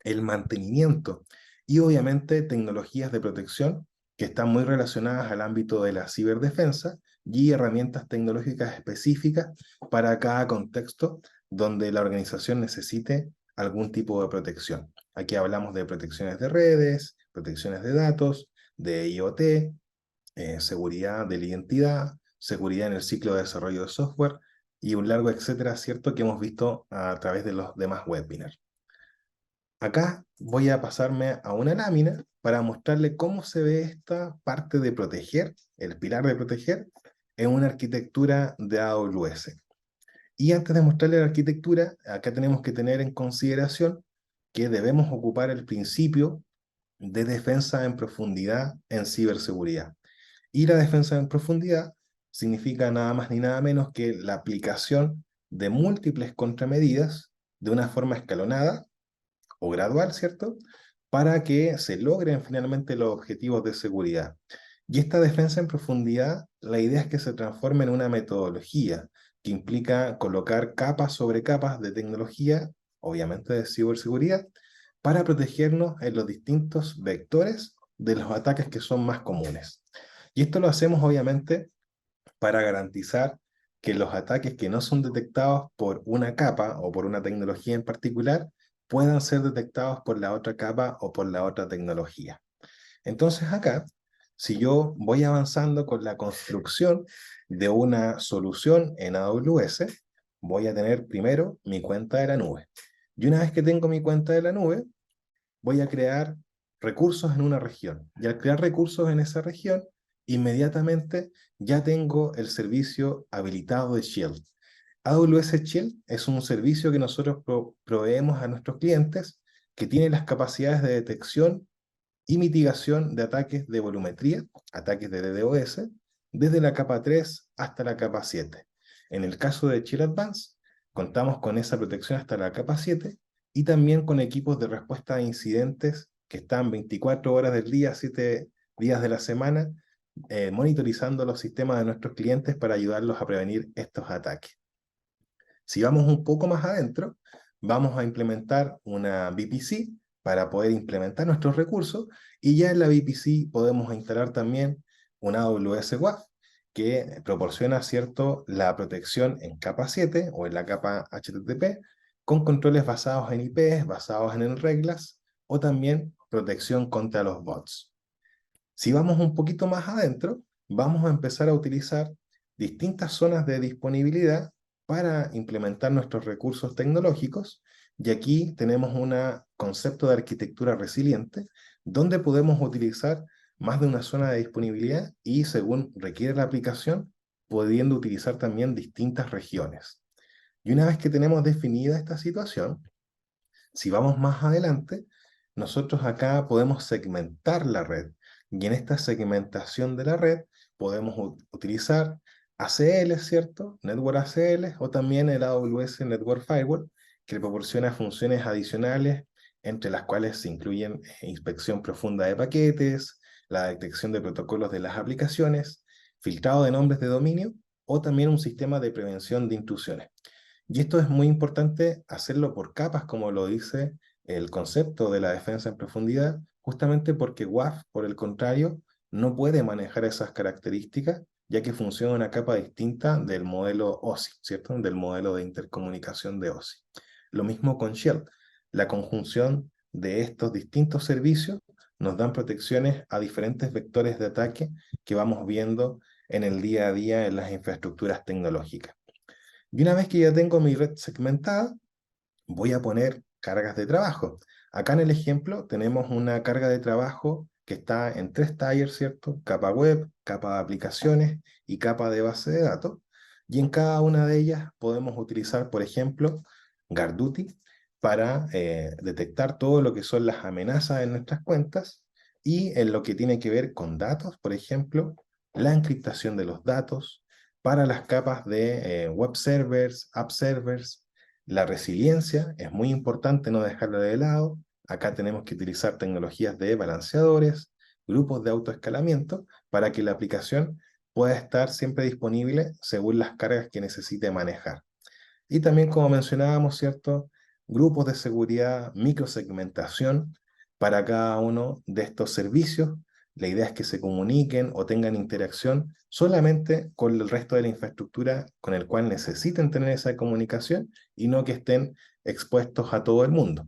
el mantenimiento y obviamente tecnologías de protección que están muy relacionadas al ámbito de la ciberdefensa y herramientas tecnológicas específicas para cada contexto donde la organización necesite algún tipo de protección. Aquí hablamos de protecciones de redes, protecciones de datos, de IoT, seguridad de la identidad, seguridad en el ciclo de desarrollo de software y un largo etcétera, ¿cierto?, que hemos visto a través de los demás webinars. Acá voy a pasarme a una lámina para mostrarle cómo se ve esta parte de proteger, el pilar de proteger, en una arquitectura de AWS. Y antes de mostrarle la arquitectura, acá tenemos que tener en consideración que debemos ocupar el principio de defensa en profundidad en ciberseguridad. Y la defensa en profundidad significa nada más ni nada menos que la aplicación de múltiples contramedidas de una forma escalonada o gradual, ¿cierto? Para que se logren finalmente los objetivos de seguridad. Y esta defensa en profundidad, la idea es que se transforme en una metodología que implica colocar capas sobre capas de tecnología, obviamente de ciberseguridad, para protegernos en los distintos vectores de los ataques que son más comunes. Y esto lo hacemos obviamente para garantizar que los ataques que no son detectados por una capa o por una tecnología en particular puedan ser detectados por la otra capa o por la otra tecnología. Entonces acá, si yo voy avanzando con la construcción de una solución en AWS, voy a tener primero mi cuenta de la nube. Y una vez que tengo mi cuenta de la nube, voy a crear recursos en una región. Y al crear recursos en esa región, inmediatamente ya tengo el servicio habilitado de Shield. AWS Shield es un servicio que nosotros proveemos a nuestros clientes que tiene las capacidades de detección y mitigación de ataques de volumetría, ataques de DDoS, desde la capa 3 hasta la capa 7. En el caso de Shield Advance, contamos con esa protección hasta la capa 7 y también con equipos de respuesta a incidentes que están 24 horas del día, 7 días de la semana, monitorizando los sistemas de nuestros clientes para ayudarlos a prevenir estos ataques. Si vamos un poco más adentro, vamos a implementar una VPC para poder implementar nuestros recursos y ya en la VPC podemos instalar también una AWS WAF que proporciona, ¿cierto?, la protección en capa 7 o en la capa HTTP con controles basados en IPs, basados en reglas o también protección contra los bots. Si vamos un poquito más adentro, vamos a empezar a utilizar distintas zonas de disponibilidad para implementar nuestros recursos tecnológicos, y aquí tenemos un concepto de arquitectura resiliente, donde podemos utilizar más de una zona de disponibilidad y, según requiere la aplicación, pudiendo utilizar también distintas regiones. Y una vez que tenemos definida esta situación, si vamos más adelante, nosotros acá podemos segmentar la red y en esta segmentación de la red podemos utilizar ACL, ¿cierto? Network ACL o también el AWS Network Firewall, que proporciona funciones adicionales entre las cuales se incluyen inspección profunda de paquetes, la detección de protocolos de las aplicaciones, filtrado de nombres de dominio o también un sistema de prevención de intrusiones. Y esto es muy importante hacerlo por capas, como lo dice el concepto de la defensa en profundidad, justamente porque WAF, por el contrario, no puede manejar esas características, ya que funciona una capa distinta del modelo OSI, ¿cierto? Del modelo de intercomunicación de OSI. Lo mismo con Shell. La conjunción de estos distintos servicios nos dan protecciones a diferentes vectores de ataque que vamos viendo en el día a día en las infraestructuras tecnológicas. Y una vez que ya tengo mi red segmentada, voy a poner cargas de trabajo. Acá en el ejemplo tenemos una carga de trabajo que está en 3 tiers, ¿cierto? Capa web, capa de aplicaciones y capa de base de datos. Y en cada una de ellas podemos utilizar, por ejemplo, GuardDuty para detectar todo lo que son las amenazas en nuestras cuentas y en lo que tiene que ver con datos, por ejemplo, la encriptación de los datos para las capas de web servers, app servers. La resiliencia es muy importante no dejarla de lado. Acá tenemos que utilizar tecnologías de balanceadores, grupos de autoescalamiento, para que la aplicación pueda estar siempre disponible según las cargas que necesite manejar. Y también, como mencionábamos, ¿cierto? Grupos de seguridad, microsegmentación para cada uno de estos servicios. La idea es que se comuniquen o tengan interacción solamente con el resto de la infraestructura con el cual necesiten tener esa comunicación y no que estén expuestos a todo el mundo.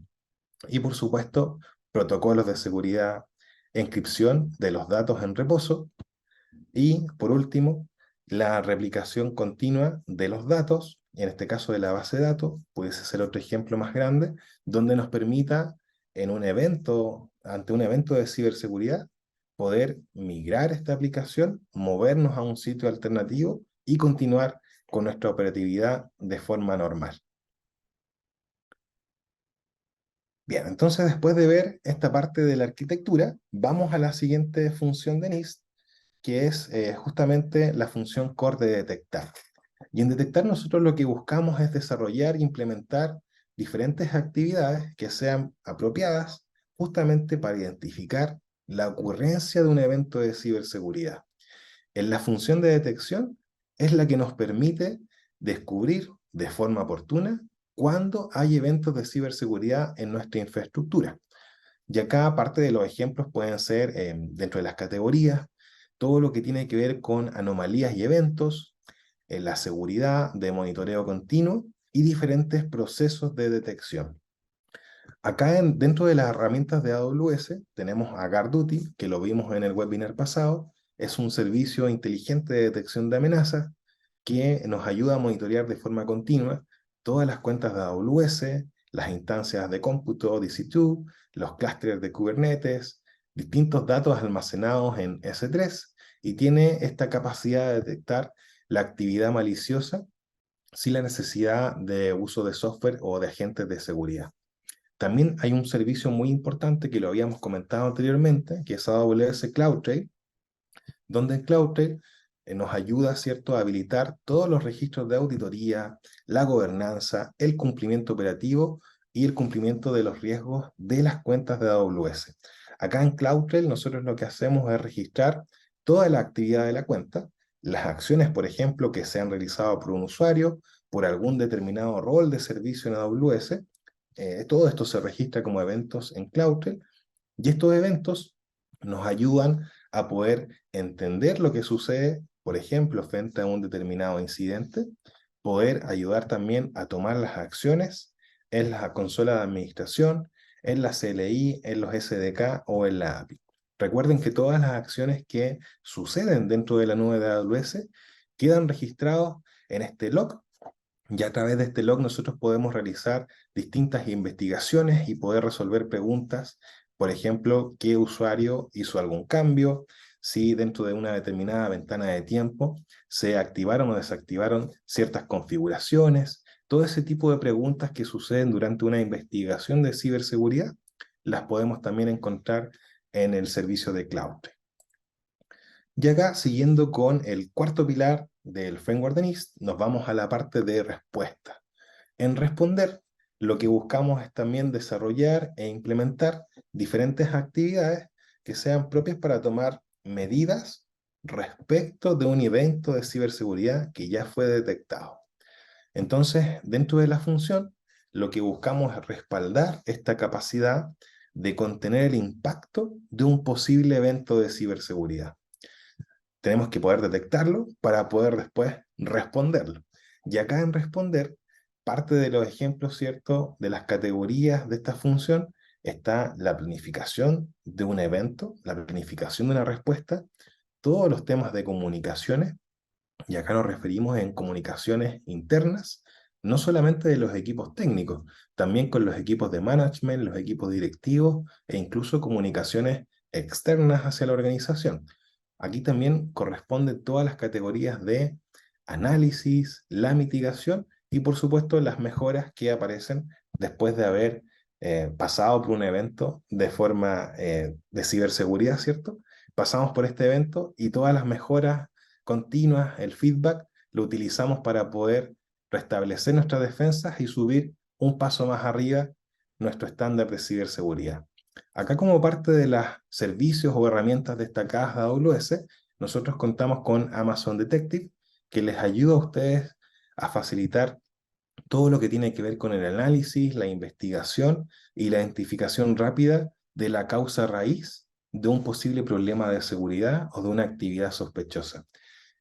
Y por supuesto, protocolos de seguridad, encripción de los datos en reposo y, por último, la replicación continua de los datos, en este caso de la base de datos, puede ser otro ejemplo más grande, donde nos permita, en un evento, ante un evento de ciberseguridad, poder migrar esta aplicación, movernos a un sitio alternativo y continuar con nuestra operatividad de forma normal. Bien, entonces después de ver esta parte de la arquitectura, vamos a la siguiente función de NIST, que es justamente la función core de detectar. Y en detectar nosotros lo que buscamos es desarrollar e implementar diferentes actividades que sean apropiadas justamente para identificar la ocurrencia de un evento de ciberseguridad. En la función de detección es la que nos permite descubrir de forma oportuna cuando hay eventos de ciberseguridad en nuestra infraestructura. Y acá parte de los ejemplos pueden ser dentro de las categorías, todo lo que tiene que ver con anomalías y eventos, la seguridad de monitoreo continuo y diferentes procesos de detección. Acá dentro de las herramientas de AWS tenemos a GuardDuty, que lo vimos en el webinar pasado. Es un servicio inteligente de detección de amenazas que nos ayuda a monitorear de forma continua todas las cuentas de AWS, las instancias de cómputo de EC2, los clústeres de Kubernetes, distintos datos almacenados en S3 y tiene esta capacidad de detectar la actividad maliciosa sin la necesidad de uso de software o de agentes de seguridad. También hay un servicio muy importante que lo habíamos comentado anteriormente, que es AWS CloudTrail, donde en CloudTrail nos ayuda, ¿cierto?, a habilitar todos los registros de auditoría, la gobernanza, el cumplimiento operativo y el cumplimiento de los riesgos de las cuentas de AWS. Acá en CloudTrail nosotros lo que hacemos es registrar toda la actividad de la cuenta, las acciones, por ejemplo, que se han realizado por un usuario, por algún determinado rol de servicio en AWS. Todo esto se registra como eventos en CloudTrail y estos eventos nos ayudan a poder entender lo que sucede, por ejemplo, frente a un determinado incidente, poder ayudar también a tomar las acciones en la consola de administración, en la CLI, en los SDK o en la API. Recuerden que todas las acciones que suceden dentro de la nube de AWS quedan registrados en este log y a través de este log nosotros podemos realizar distintas investigaciones y poder resolver preguntas, por ejemplo, qué usuario hizo algún cambio, si dentro de una determinada ventana de tiempo se activaron o desactivaron ciertas configuraciones, todo ese tipo de preguntas que suceden durante una investigación de ciberseguridad, las podemos también encontrar en el servicio de cloud. Y acá, siguiendo con el cuarto pilar del framework de NIST, nos vamos a la parte de respuesta. En responder, lo que buscamos es también desarrollar e implementar diferentes actividades que sean propias para tomar medidas respecto de un evento de ciberseguridad que ya fue detectado. Entonces, dentro de la función, lo que buscamos es respaldar esta capacidad de contener el impacto de un posible evento de ciberseguridad. Tenemos que poder detectarlo para poder después responderlo. Y acá en responder, parte de los ejemplos, ¿cierto?, de las categorías de esta función está la planificación de un evento, la planificación de una respuesta, todos los temas de comunicaciones, y acá nos referimos en comunicaciones internas, no solamente de los equipos técnicos, también con los equipos de management, los equipos directivos e incluso comunicaciones externas hacia la organización. Aquí también corresponden todas las categorías de análisis, la mitigación y por supuesto las mejoras que aparecen después de haber pasado por un evento de forma de ciberseguridad, ¿cierto? Pasamos por este evento y todas las mejoras continuas, el feedback, lo utilizamos para poder restablecer nuestras defensas y subir un paso más arriba nuestro estándar de ciberseguridad. Acá como parte de los servicios o herramientas destacadas de AWS, nosotros contamos con Amazon Detective, que les ayuda a ustedes a facilitar todo lo que tiene que ver con el análisis, la investigación y la identificación rápida de la causa raíz de un posible problema de seguridad o de una actividad sospechosa.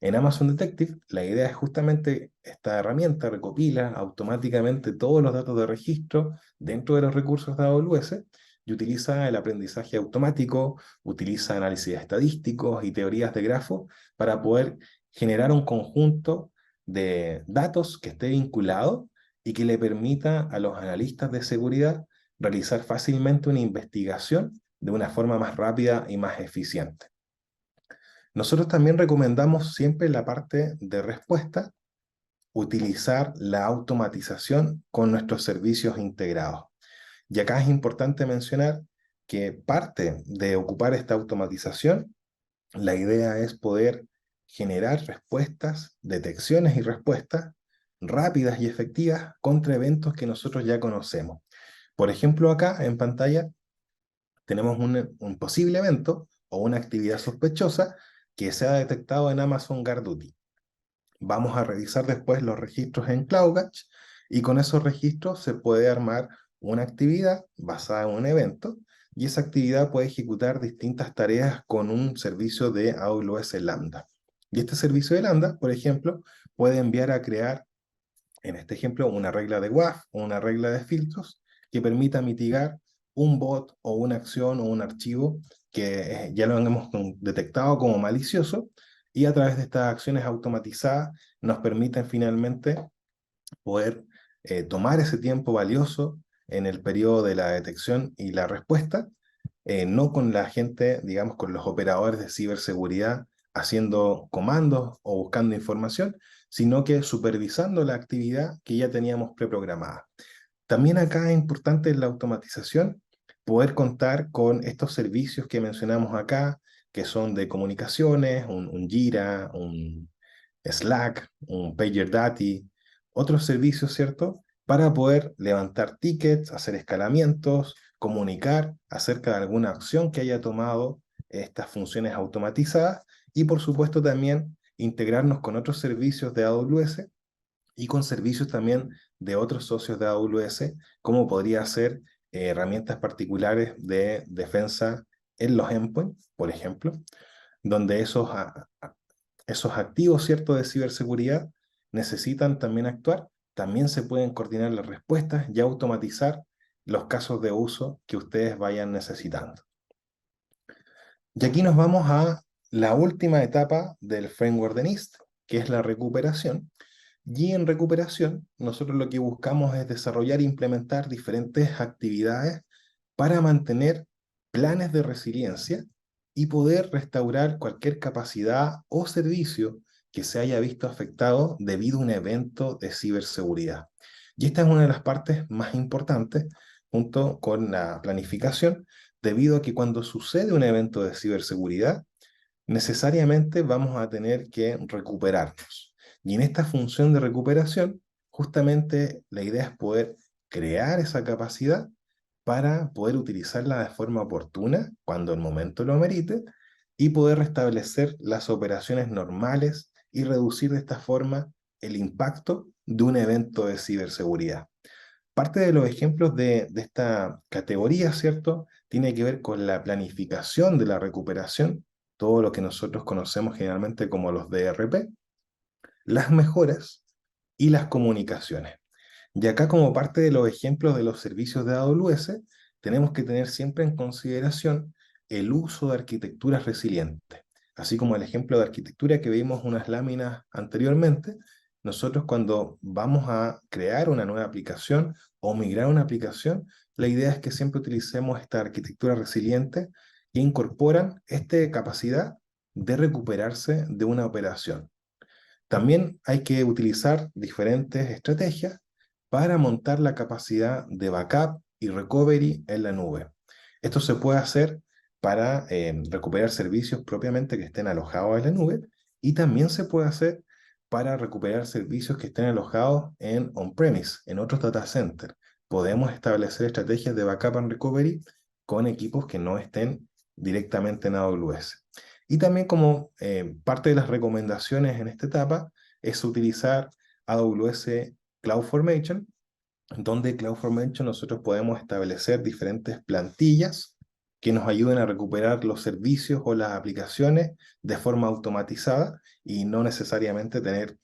En Amazon Detective, la idea es justamente esta herramienta recopila automáticamente todos los datos de registro dentro de los recursos de AWS y utiliza el aprendizaje automático, utiliza análisis estadísticos y teorías de grafo para poder generar un conjunto de datos que esté vinculado y que le permita a los analistas de seguridad realizar fácilmente una investigación de una forma más rápida y más eficiente. Nosotros también recomendamos siempre en la parte de respuesta utilizar la automatización con nuestros servicios integrados. Y acá es importante mencionar que parte de ocupar esta automatización, la idea es poder generar respuestas, detecciones y respuestas rápidas y efectivas contra eventos que nosotros ya conocemos. Por ejemplo, acá en pantalla tenemos un posible evento o una actividad sospechosa que se ha detectado en Amazon GuardDuty. Vamos a revisar después los registros en CloudWatch y con esos registros se puede armar una actividad basada en un evento y esa actividad puede ejecutar distintas tareas con un servicio de AWS Lambda. Y este servicio de Lambda, por ejemplo, puede enviar a crear, en este ejemplo, una regla de WAF o una regla de filtros que permita mitigar un bot o una acción o un archivo que ya lo hemos detectado como malicioso y a través de estas acciones automatizadas nos permiten finalmente poder tomar ese tiempo valioso en el periodo de la detección y la respuesta, no con la gente, digamos, con los operadores de ciberseguridad haciendo comandos o buscando información, sino que supervisando la actividad que ya teníamos preprogramada. También acá es importante en la automatización poder contar con estos servicios que mencionamos acá, que son de comunicaciones, un Jira, un Slack, un PagerDuty, otros servicios, ¿cierto? Para poder levantar tickets, hacer escalamientos, comunicar acerca de alguna acción que haya tomado estas funciones automatizadas y por supuesto también integrarnos con otros servicios de AWS y con servicios también de otros socios de AWS, como podría ser herramientas particulares de defensa en los endpoints, por ejemplo, donde esos activos, ¿cierto?, de ciberseguridad necesitan también actuar, también se pueden coordinar las respuestas y automatizar los casos de uso que ustedes vayan necesitando. Y aquí nos vamos a la última etapa del framework de NIST, que es la recuperación. Y en recuperación, nosotros lo que buscamos es desarrollar e implementar diferentes actividades para mantener planes de resiliencia y poder restaurar cualquier capacidad o servicio que se haya visto afectado debido a un evento de ciberseguridad. Y esta es una de las partes más importantes junto con la planificación, debido a que cuando sucede un evento de ciberseguridad, necesariamente vamos a tener que recuperarnos. Y en esta función de recuperación, justamente la idea es poder crear esa capacidad para poder utilizarla de forma oportuna cuando el momento lo amerite y poder restablecer las operaciones normales y reducir de esta forma el impacto de un evento de ciberseguridad. Parte de los ejemplos de esta categoría, ¿cierto? Tiene que ver con la planificación de la recuperación, todo lo que nosotros conocemos generalmente como los DRP, las mejoras y las comunicaciones. Y acá como parte de los ejemplos de los servicios de AWS, tenemos que tener siempre en consideración el uso de arquitecturas resilientes. Así como el ejemplo de arquitectura que vimos unas láminas anteriormente, nosotros cuando vamos a crear una nueva aplicación o migrar una aplicación, la idea es que siempre utilicemos esta arquitectura resiliente que incorporan esta capacidad de recuperarse de una operación. También hay que utilizar diferentes estrategias para montar la capacidad de backup y recovery en la nube. Esto se puede hacer para recuperar servicios propiamente que estén alojados en la nube y también se puede hacer para recuperar servicios que estén alojados en on-premise, en otros data centers. Podemos establecer estrategias de backup and recovery con equipos que no estén directamente en AWS. Y también como parte de las recomendaciones en esta etapa es utilizar AWS CloudFormation, donde CloudFormation nosotros podemos establecer diferentes plantillas que nos ayuden a recuperar los servicios o las aplicaciones de forma automatizada y no necesariamente tener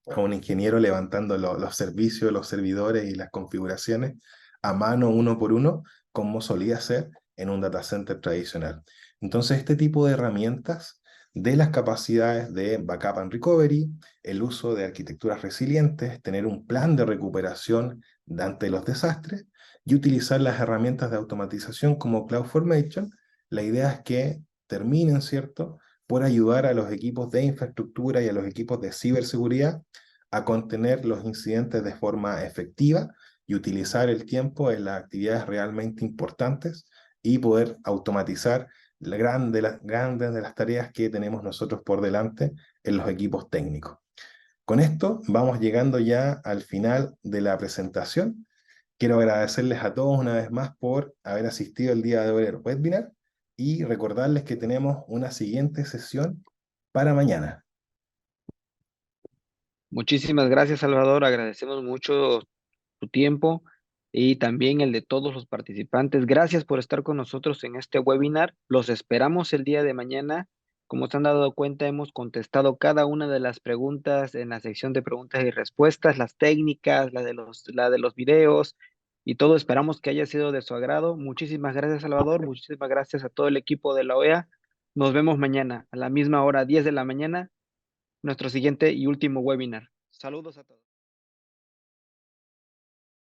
a un ingeniero levantando los servicios, los servidores y las configuraciones a mano uno por uno, como solía ser en un data center tradicional. Entonces, este tipo de herramientas de las capacidades de backup and recovery, el uso de arquitecturas resilientes, tener un plan de recuperación ante los desastres y utilizar las herramientas de automatización como CloudFormation, la idea es que terminen, ¿cierto?, por ayudar a los equipos de infraestructura y a los equipos de ciberseguridad a contener los incidentes de forma efectiva y utilizar el tiempo en las actividades realmente importantes y poder automatizar grandes de las tareas que tenemos nosotros por delante en los equipos técnicos. Con esto vamos llegando ya al final de la presentación. Quiero agradecerles a todos una vez más por haber asistido el día de hoy al webinar y recordarles que tenemos una siguiente sesión para mañana. Muchísimas gracias, Salvador. Agradecemos mucho tu tiempo y también el de todos los participantes. Gracias por estar con nosotros en este webinar. Los esperamos el día de mañana. Como se han dado cuenta, hemos contestado cada una de las preguntas en la sección de preguntas y respuestas, las técnicas, la de los videos y todo. Esperamos que haya sido de su agrado. Muchísimas gracias, Salvador. Muchísimas gracias a todo el equipo de la OEA. Nos vemos mañana a la misma hora, 10 de la mañana, nuestro siguiente y último webinar. Saludos a todos.